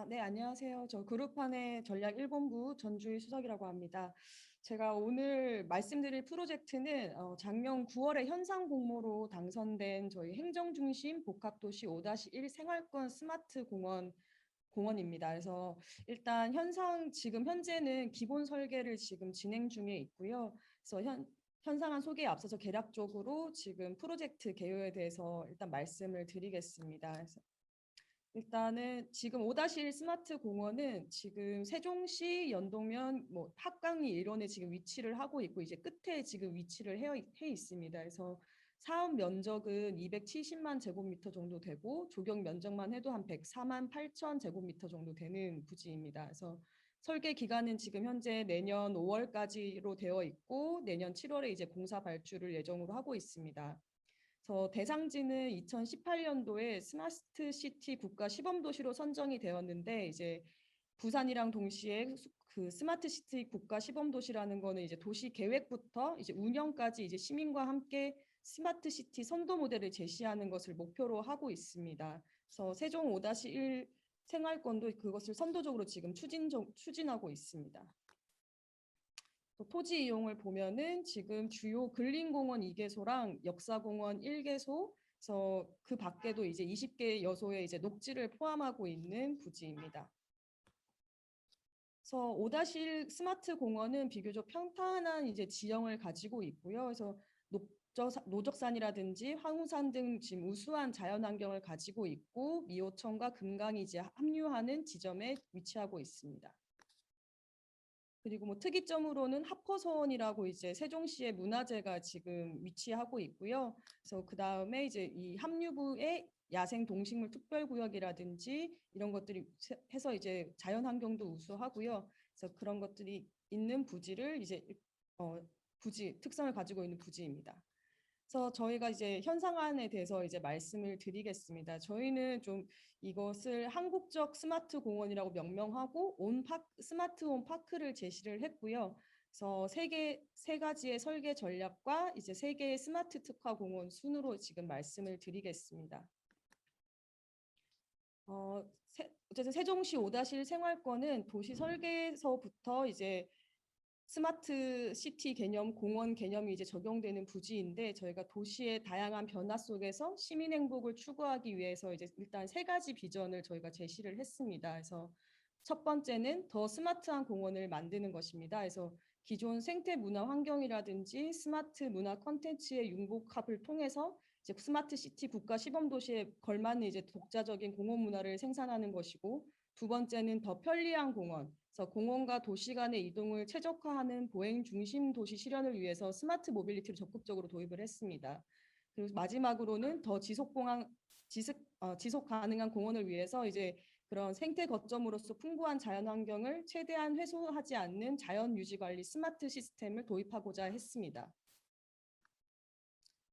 네, 안녕하세요. 저 그룹판의 전략 1본부 전주희 수석이라고 합니다. 제가 오늘 말씀드릴 프로젝트는 작년 9월에 현상 공모로 당선된 저희 행정중심 복합도시 5-1 생활권 스마트 공원입니다. 그래서 일단 지금 현재는 기본 설계를 지금 진행 중에 있고요. 그래서 현상안 소개에 앞서서 개략적으로 지금 프로젝트 개요에 대해서 일단 말씀을 드리겠습니다. 그래서 일단은 지금 5-1 스마트 공원은 지금 세종시 연동면 합강리 일원에 지금 위치를 하고 있고 이제 끝에 지금 위치를 해 있습니다. 그래서 사업 면적은 270만 제곱미터 정도 되고 조경 면적만 해도 한 104만 8천 제곱미터 정도 되는 부지입니다. 그래서 설계 기간은 지금 현재 내년 5월까지로 되어 있고 내년 7월에 이제 공사 발주를 예정으로 하고 있습니다. 대상지는 2018년도에 스마트 시티 국가 시범 도시로 선정이 되었는데 이제 부산이랑 동시에 그 스마트 시티 국가 시범 도시라는 거는 이제 도시 계획부터 이제 운영까지 이제 시민과 함께 스마트 시티 선도 모델을 제시하는 것을 목표로 하고 있습니다. 그래서 세종 5-1 생활권도 그것을 선도적으로 지금 추진하고 있습니다. 토지 이용을 보면은 지금 주요 근린공원 2개소랑 역사공원 1개소, 그래서 그 밖에도 이제 20개 여소의 이제 녹지를 포함하고 있는 부지입니다. 그래서 5-1 스마트 공원은 비교적 평탄한 이제 지형을 가지고 있고요. 그래서 노적산이라든지 황우산 등 지금 우수한 자연환경을 가지고 있고 미호천과 금강이 이제 합류하는 지점에 위치하고 있습니다. 그리고 특이점으로는 합포서원이라고 이제 세종시의 문화재가 지금 위치하고 있고요. 그래서 그 다음에 이제 이 합류부의 야생 동식물 특별구역이라든지 이런 것들이 해서 이제 자연환경도 우수하고요. 그래서 그런 것들이 있는 부지를 이제 부지 특성을 가지고 있는 부지입니다. 그래서 저희가 이제 현상안에 대해서 이제 말씀을 드리겠습니다. 저희는 좀 이것을 한국적 스마트 공원이라고 명명하고 스마트 온 파크를 제시를 했고요. 그래서 세 가지의 설계 전략과 이제 세 개의 스마트 특화 공원 순으로 지금 말씀을 드리겠습니다. 어쨌든 세종시 5-1 생활권은 도시 설계에서부터 이제 스마트 시티 개념, 공원 개념이 이제 적용되는 부지인데 저희가 도시의 다양한 변화 속에서 시민 행복을 추구하기 위해서 이제 일단 세 가지 비전을 저희가 제시를 했습니다. 그래서 첫 번째는 더 스마트한 공원을 만드는 것입니다. 그래서 기존 생태 문화 환경이라든지 스마트 문화 콘텐츠의 융복합을 통해서 이제 스마트 시티 국가 시범 도시에 걸맞는 이제 독자적인 공원 문화를 생산하는 것이고 두 번째는 더 편리한 공원. 그래서 공원과 도시 간의 이동을 최적화하는 보행 중심 도시 실현을 위해서 스마트 모빌리티를 적극적으로 도입을 했습니다. 그리고 마지막으로는 더 지속 가능한 공원을 위해서 이제 그런 생태 거점으로서 풍부한 자연 환경을 최대한 훼손하지 않는 자연 유지 관리 스마트 시스템을 도입하고자 했습니다.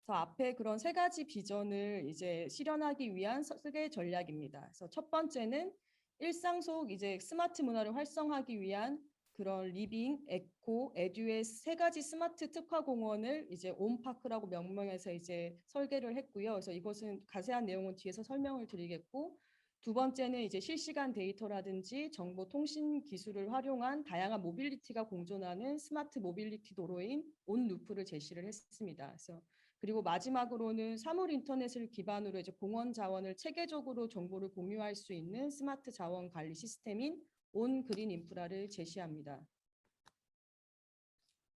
그래서 앞에 그런 세 가지 비전을 이제 실현하기 위한 설계 전략입니다. 그래서 첫 번째는 일상 속 이제 스마트 문화를 활성화하기 위한 그런 리빙, 에코, 에듀의 세 가지 스마트 특화 공원을 이제 온파크라고 명명해서 이제 설계를 했고요. 그래서 이것은 자세한 내용은 뒤에서 설명을 드리겠고, 두 번째는 이제 실시간 데이터라든지 정보 통신 기술을 활용한 다양한 모빌리티가 공존하는 스마트 모빌리티 도로인 온루프를 제시를 했습니다. 그래서 그리고 마지막으로는 사물 인터넷을 기반으로 이제 공원 자원을 체계적으로 정보를 공유할 수 있는 스마트 자원 관리 시스템인 온 그린 인프라를 제시합니다.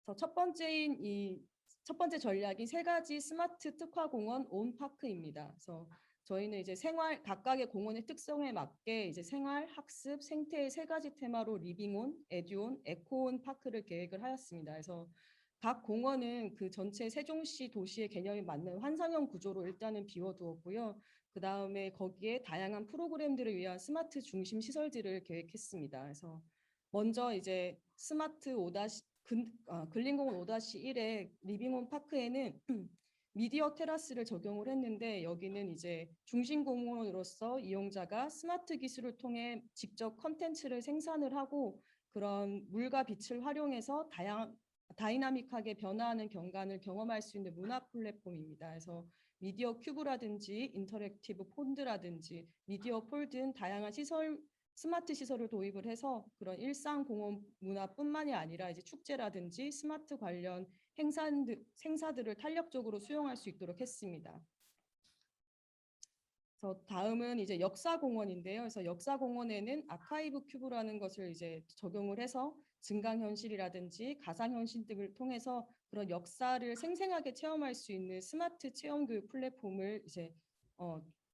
그래서 첫 번째 전략이 세 가지 스마트 특화 공원 온 파크입니다. 그래서 저희는 이제 각각의 공원의 특성에 맞게 이제 생활, 학습, 생태의 세 가지 테마로 리빙온, 에듀온, 에코온 파크를 계획을 하였습니다. 그래서 각 공원은 그 전체 세종시 도시의 개념에 맞는 환상형 구조로 일단은 비워두었고요. 그 다음에 거기에 다양한 프로그램들을 위한 스마트 중심 시설들을 계획했습니다. 그래서 먼저 이제 스마트 5 근린공원 5-1의 리빙홈 파크에는 미디어 테라스를 적용을 했는데 여기는 이제 중심 공원으로서 이용자가 스마트 기술을 통해 직접 컨텐츠를 생산을 하고 그런 물과 빛을 활용해서 다이나믹하게 변화하는 경관을 경험할 수 있는 문화 플랫폼입니다. 그래서 미디어 큐브라든지 인터랙티브 폰드라든지 미디어 폴 등 다양한 시설 스마트 시설을 도입을 해서 그런 일상 공원 문화뿐만이 아니라 이제 축제라든지 스마트 관련 행사들을 탄력적으로 수용할 수 있도록 했습니다. 그래서 다음은 이제 역사공원인데요. 그래서 역사공원에는 아카이브 큐브라는 것을 이제 적용을 해서 증강현실이라든지 가상현실 등을 통해서 그런 역사를 생생하게 체험할 수 있는 스마트 체험교육 플랫폼을 이제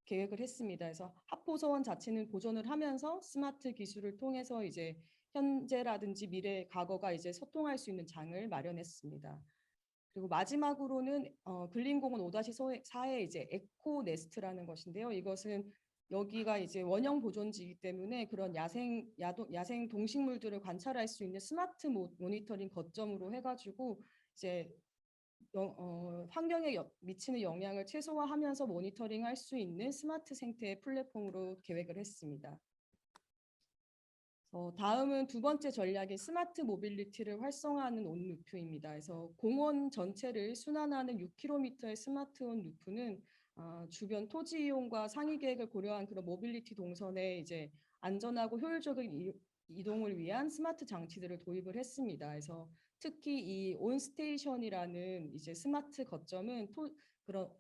계획을 했습니다. 그래서 합포서원 자체는 보존을 하면서 스마트 기술을 통해서 이제 현재라든지 미래, 과거가 이제 소통할 수 있는 장을 마련했습니다. 그리고 마지막으로는 근린공원 5-4에 이제 에코 네스트라는 것인데요. 이것은 여기가 이제 원형 보존지이기 때문에 그런 야생 동식물들을 관찰할 수 있는 스마트 모니터링 거점으로 해가지고 이제 환경에 미치는 영향을 최소화하면서 모니터링할 수 있는 스마트 생태 플랫폼으로 계획을 했습니다. 다음은 두 번째 전략인 스마트 모빌리티를 활성화하는 온 루프입니다. 그래서 공원 전체를 순환하는 6km의 스마트온 루프는 주변 토지 이용과 상위 계획을 고려한 그런 모빌리티 동선에 이제 안전하고 효율적인 이동을 위한 스마트 장치들을 도입을 했습니다. 그래서 특히 이 온스테이션이라는 이제 스마트 거점은 그런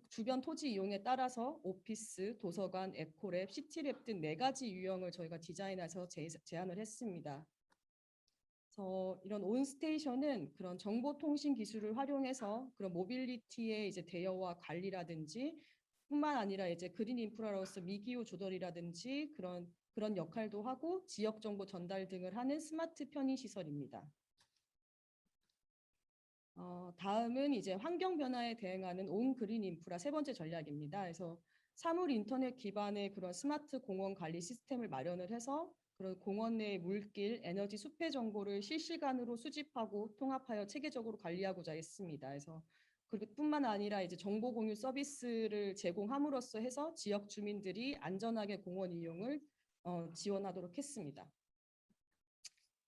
주변 토지 이용에 따라서 오피스, 도서관, 에코랩, 시티랩 등 4가지 유형을 저희가 디자인해서 제안을 했습니다. 그래서 이런 온스테이션은 그런 정보통신 기술을 활용해서 그런 모빌리티의 이제 대여와 관리라든지 뿐만 아니라 이제 그린 인프라로서 미기후 조절이라든지 그런 역할도 하고 지역 정보 전달 등을 하는 스마트 편의 시설입니다. 다음은 이제 환경 변화에 대응하는 온 그린 인프라 세 번째 전략입니다. 그래서 사물 인터넷 기반의 그런 스마트 공원 관리 시스템을 마련을 해서 그런 공원 내 물길, 에너지 수폐 정보를 실시간으로 수집하고 통합하여 체계적으로 관리하고자 했습니다. 그래서 그뿐만 아니라 이제 정보 공유 서비스를 제공함으로써 해서 지역 주민들이 안전하게 공원 이용을 지원하도록 했습니다.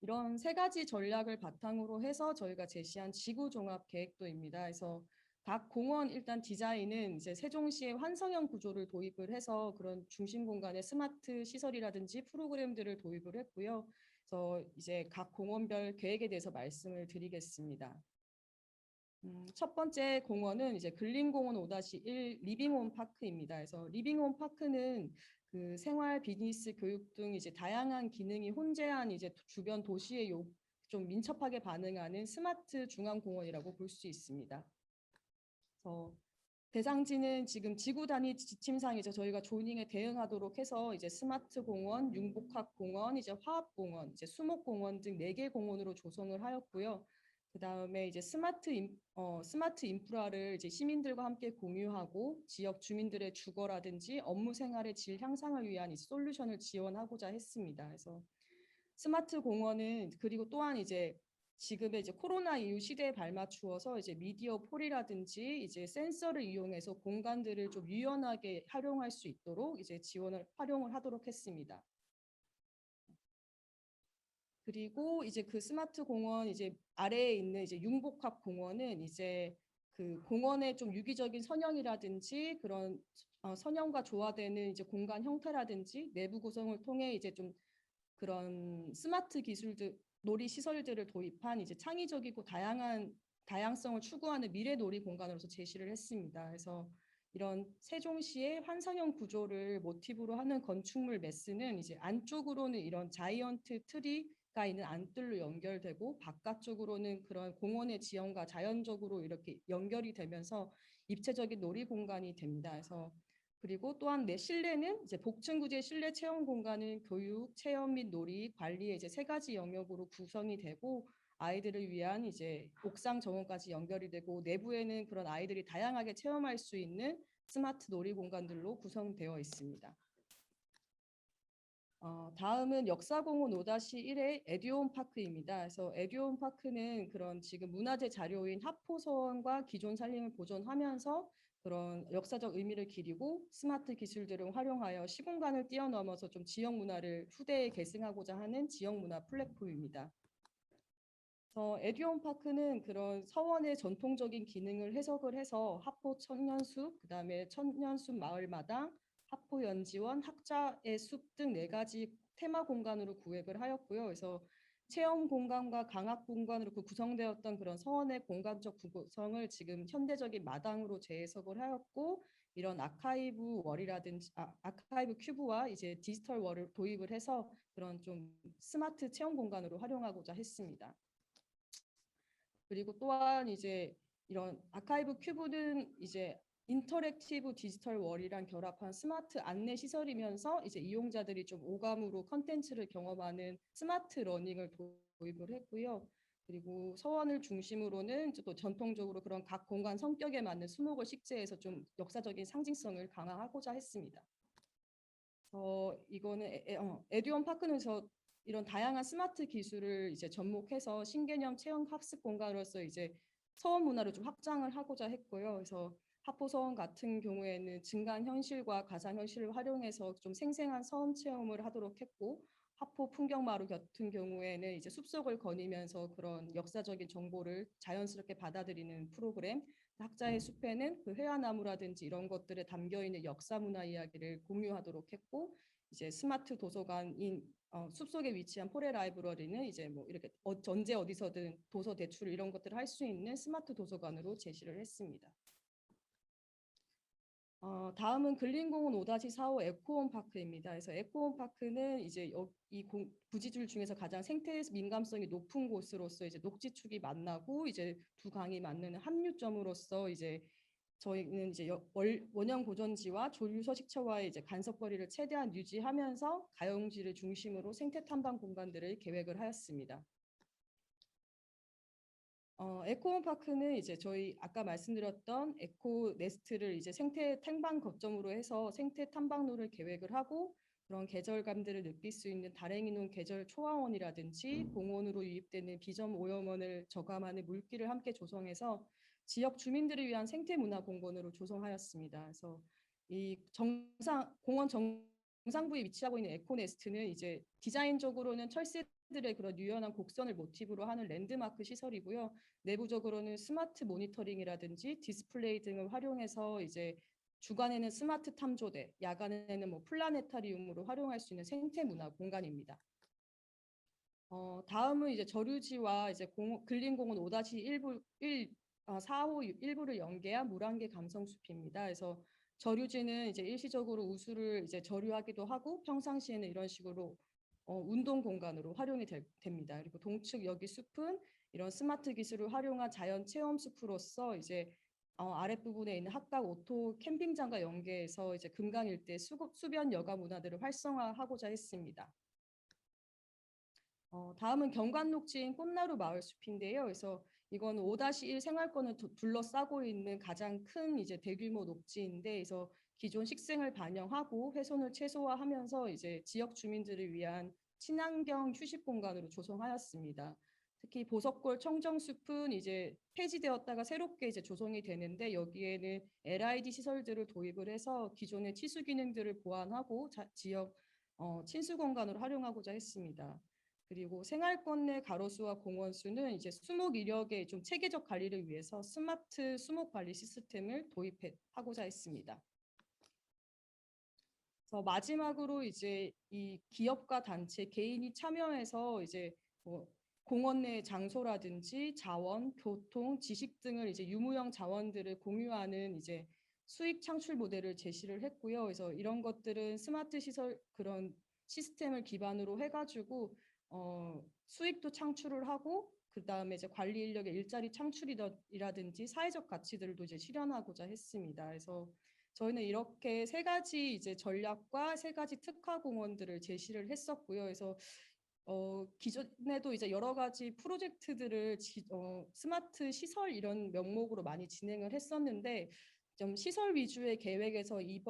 이런 세 가지 전략을 바탕으로 해서 저희가 제시한 지구종합계획도입니다. 그래서 각 공원 일단 디자인은 이제 세종시의 환성형 구조를 도입을 해서 그런 중심 공간에 스마트 시설이라든지 프로그램들을 도입을 했고요. 그래서 이제 각 공원별 계획에 대해서 말씀을 드리겠습니다. 첫 번째 공원은 이제 근린공원 5-1 리빙홈 파크입니다. 그래서 리빙홈 파크는 그 생활, 비즈니스, 교육 등 이제 다양한 기능이 혼재한 이제 주변 도시에 좀 민첩하게 반응하는 스마트 중앙공원이라고 볼 수 있습니다. 그래서 대상지는 지금 지구 단위 지침상에서 저희가 조닝에 대응하도록 해서 이제 스마트 공원, 융복합 공원, 이제 화합 공원, 이제 수목 공원 등 4개 공원으로 조성을 하였고요. 그다음에 이제 스마트 인프라를 이제 시민들과 함께 공유하고 지역 주민들의 주거라든지 업무 생활의 질 향상을 위한 이 솔루션을 지원하고자 했습니다. 그래서 스마트 공원은 그리고 또한 이제 지금의 이제 코로나 이후 시대에 발맞추어서 이제 미디어 폴이라든지 이제 센서를 이용해서 공간들을 좀 유연하게 활용할 수 있도록 이제 활용을 하도록 했습니다. 그리고 이제 그 스마트 공원 이제 아래에 있는 이제 융복합 공원은 이제 그 공원의 좀 유기적인 선형이라든지 그런 선형과 조화되는 이제 공간 형태라든지 내부 구성을 통해 이제 좀 그런 스마트 기술들 놀이 시설들을 도입한 이제 창의적이고 다양성을 추구하는 미래 놀이 공간으로서 제시를 했습니다. 그래서 이런 세종시의 환상형 구조를 모티브로 하는 건축물 메스는 이제 안쪽으로는 이런 자이언트 트리가 있는 안뜰로 연결되고 바깥쪽으로는 그런 공원의 지형과 자연적으로 이렇게 연결이 되면서 입체적인 놀이 공간이 됩니다. 그래서 그리고 또한 내 실내는 이제 복층구조의 실내 체험 공간은 교육, 체험 및 놀이, 관리의 이제 3가지 영역으로 구성이 되고 아이들을 위한 이제 옥상 정원까지 연결이 되고 내부에는 그런 아이들이 다양하게 체험할 수 있는 스마트 놀이 공간들로 구성되어 있습니다. 다음은 역사공원 5-1의 에듀온 파크입니다. 그래서 에듀온 파크는 그런 지금 문화재 자료인 합포서원과 기존 산림을 보존하면서 그런 역사적 의미를 기리고 스마트 기술들을 활용하여 시공간을 뛰어넘어서 좀 지역 문화를 후대에 계승하고자 하는 지역 문화 플랫폼입니다. 에듀온 파크는 그런 서원의 전통적인 기능을 해석을 해서 합포 천년숲, 그다음에 천년숲 마을마당, 하포연지원, 학자의 숲 등 4가지 테마 공간으로 구획을 하였고요. 그래서 체험 공간과 강학 공간으로 구성되었던 그런 서원의 공간적 구성을 지금 현대적인 마당으로 재해석을 하였고, 이런 아카이브 월이라든지 아카이브 큐브와 이제 디지털 월을 도입을 해서 그런 좀 스마트 체험 공간으로 활용하고자 했습니다. 그리고 또한 이제 이런 아카이브 큐브는 이제 인터랙티브 디지털 월이랑 결합한 스마트 안내 시설이면서 이제 이용자들이 좀 오감으로 컨텐츠를 경험하는 스마트 러닝을 도입을 했고요. 그리고 서원을 중심으로는 또 전통적으로 그런 각 공간 성격에 맞는 수목을 식재해서 좀 역사적인 상징성을 강화하고자 했습니다. 이거는 에듀원 파크는서 이런 다양한 스마트 기술을 이제 접목해서 신개념 체험 학습 공간으로서 이제 서원 문화를 좀 확장을 하고자 했고요. 그래서 하포 서원 같은 경우에는 증강 현실과 가상 현실을 활용해서 좀 생생한 서원 체험을 하도록 했고, 하포 풍경마루 같은 경우에는 이제 숲속을 거니면서 그런 역사적인 정보를 자연스럽게 받아들이는 프로그램, 학자의 숲에는 그 회화나무라든지 이런 것들에 담겨 있는 역사 문화 이야기를 공유하도록 했고, 이제 스마트 도서관인 숲속에 위치한 포레 라이브러리는 이제 뭐 이렇게 언제 어디서든 도서 대출 이런 것들을 할 수 있는 스마트 도서관으로 제시를 했습니다. 다음은 근린공원 5-45 에코원 파크입니다. 그래서 에코원 파크는 이제 이 부지들 중에서 가장 생태 민감성이 높은 곳으로서 이제 녹지축이 만나고 이제 두 강이 만나는 합류점으로서 이제 저희는 이제 원형 고전지와 조류 서식처와의 이제 간섭거리를 최대한 유지하면서 가용지를 중심으로 생태 탐방 공간들을 계획을 하였습니다. 에코원 파크는 이제 저희 아까 말씀드렸던 에코 네스트를 이제 생태 탐방 거점으로 해서 생태 탐방로를 계획을 하고, 그런 계절감들을 느낄 수 있는 다랭이논 계절 초화원이라든지 공원으로 유입되는 비점 오염원을 저감하는 물길을 함께 조성해서 지역 주민들을 위한 생태 문화 공간으로 조성하였습니다. 그래서 이 공원 정상부에 위치하고 있는 에코네스트는 이제 디자인적으로는 철새들의 그런 유연한 곡선을 모티브로 하는 랜드마크 시설이고요. 내부적으로는 스마트 모니터링이라든지 디스플레이 등을 활용해서 이제 주간에는 스마트 탐조대, 야간에는 뭐 플라네타리움으로 활용할 수 있는 생태 문화 공간입니다. 다음은 이제 저류지와 이제 근린공원 4호 일부를 연계한 물안개 감성숲입니다. 그래서 저류지는 이제 일시적으로 우수를 이제 저류하기도 하고, 평상시에는 이런 식으로 운동 공간으로 활용이 됩니다. 그리고 동측 여기 숲은 이런 스마트 기술을 활용한 자연 체험 숲으로서 이제 아랫부분에 있는 학각 오토 캠핑장과 연계해서 이제 금강 일대 수변 여가 문화들을 활성화하고자 했습니다. 다음은 경관녹지인 꽃나루 마을숲인데요. 그래서 이건 5-1 생활권을 둘러싸고 있는 가장 큰 이제 대규모 녹지인데, 그래서 기존 식생을 반영하고 훼손을 최소화하면서 이제 지역 주민들을 위한 친환경 휴식 공간으로 조성하였습니다. 특히 보석골 청정숲은 이제 폐지되었다가 새롭게 이제 조성이 되는데, 여기에는 LID 시설들을 도입을 해서 기존의 치수 기능들을 보완하고 지역 친수 공간으로 활용하고자 했습니다. 그리고 생활권 내 가로수와 공원수는 이제 수목 이력의 좀 체계적 관리를 위해서 스마트 수목 관리 시스템을 도입하고자 했습니다. 그래서 마지막으로 이제 이 기업과 단체, 개인이 참여해서 이제 뭐 공원 내 장소라든지 자원, 교통, 지식 등을 이제 유무형 자원들을 공유하는 이제 수익 창출 모델을 제시를 했고요. 그래서 이런 것들은 스마트 시설 그런 시스템을 기반으로 해가지고 수익도 창출을 하고, 그 다음에 이제 관리 인력의 일자리 창출이라든지 사회적 가치들도 이제 실현하고자 했습니다. 그래서 저희는 이렇게 3가지 이제 전략과 3가지 특화 공원들을 제시를 했었고요. 그래서 기존에도 이제 여러 가지 프로젝트들을 스마트 시설 이런 명목으로 많이 진행을 했었는데, 좀 시설 위주의 계획에서 이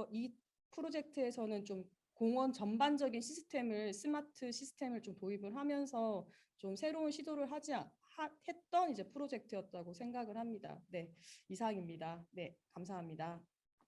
프로젝트에서는 좀 공원 전반적인 시스템을 스마트 시스템을 좀 도입을 하면서 좀 새로운 시도를 했던 이제 프로젝트였다고 생각을 합니다. 네, 이상입니다. 네, 감사합니다.